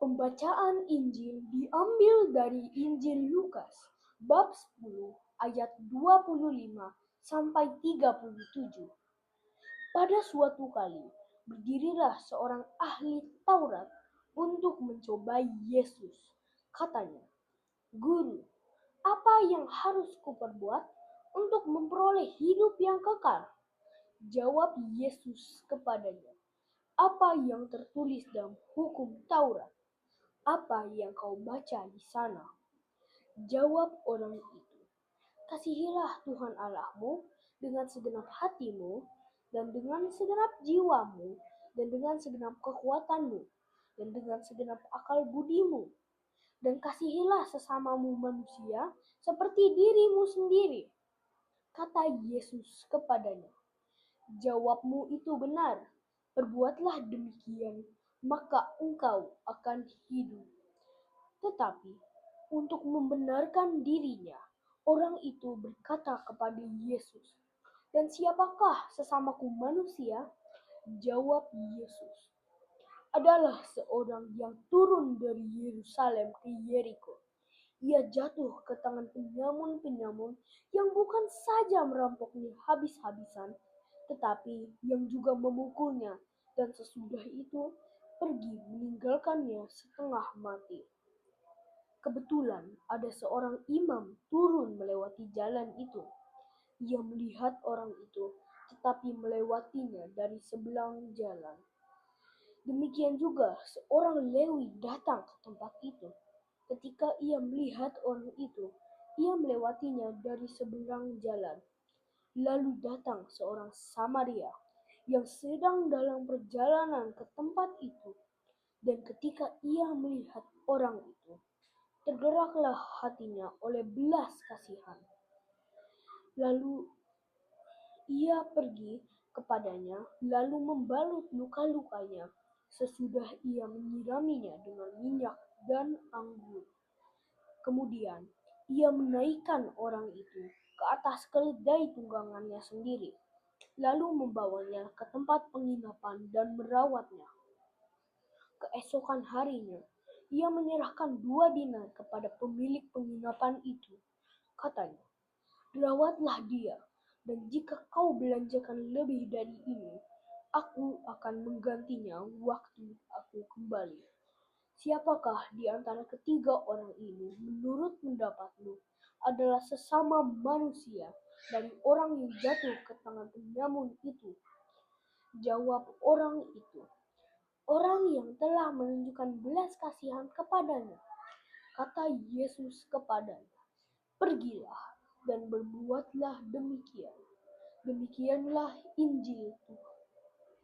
Pembacaan Injil diambil dari Injil Lukas bab 10 ayat 25 sampai 37. Pada suatu kali, berdirilah seorang ahli Taurat untuk mencobai Yesus. Katanya, "Guru, apa yang harus kuperbuat untuk memperoleh hidup yang kekal?" Jawab Yesus kepadanya, "Apa yang tertulis dalam hukum Taurat? Apa yang kau baca di sana?" Jawab orang itu, "Kasihilah Tuhan Allahmu dengan segenap hatimu, dan dengan segenap jiwamu, dan dengan segenap kekuatanmu, dan dengan segenap akal budimu. Dan kasihilah sesamamu manusia seperti dirimu sendiri." Kata Yesus kepadanya, "Jawabmu itu benar, perbuatlah demikian, maka engkau akan hidup." Tetapi untuk membenarkan dirinya, orang itu berkata kepada Yesus, "Dan siapakah sesamaku manusia?" Jawab Yesus, "Adalah seorang yang turun dari Yerusalem ke Yeriko. Ia jatuh ke tangan penyamun-penyamun yang bukan saja merampoknya habis-habisan, tetapi yang juga memukulnya, dan sesudah itu pergi meninggalkannya setengah mati. Kebetulan ada seorang imam turun melewati jalan itu. Ia melihat orang itu, tetapi melewatinya dari sebelah jalan. Demikian juga seorang Lewi datang ke tempat itu. Ketika ia melihat orang itu, ia melewatinya dari seberang jalan. Lalu datang seorang Samaria yang sedang dalam perjalanan ke tempat itu, dan ketika ia melihat orang itu, tergeraklah hatinya oleh belas kasihan. Lalu ia pergi kepadanya, lalu membalut luka-lukanya. Sesudah ia menyiraminya dengan minyak dan anggur. Kemudian ia menaikkan orang itu ke atas keledai tunggangannya sendiri, lalu membawanya ke tempat penginapan dan merawatnya. Keesokan harinya, ia menyerahkan 2 dinar kepada pemilik penginapan itu. Katanya, "Rawatlah dia, dan jika kau belanjakan lebih dari ini, aku akan menggantinya waktu aku kembali." Siapakah di antara ketiga orang ini menurut pendapatmu adalah sesama manusia dari orang yang jatuh ke tangan penyamun itu? Jawab orang itu, "Orang yang telah menunjukkan belas kasihan kepadanya." Kata Yesus kepadanya, "Pergilah dan berbuatlah demikian." Demikianlah Injil Tuhan.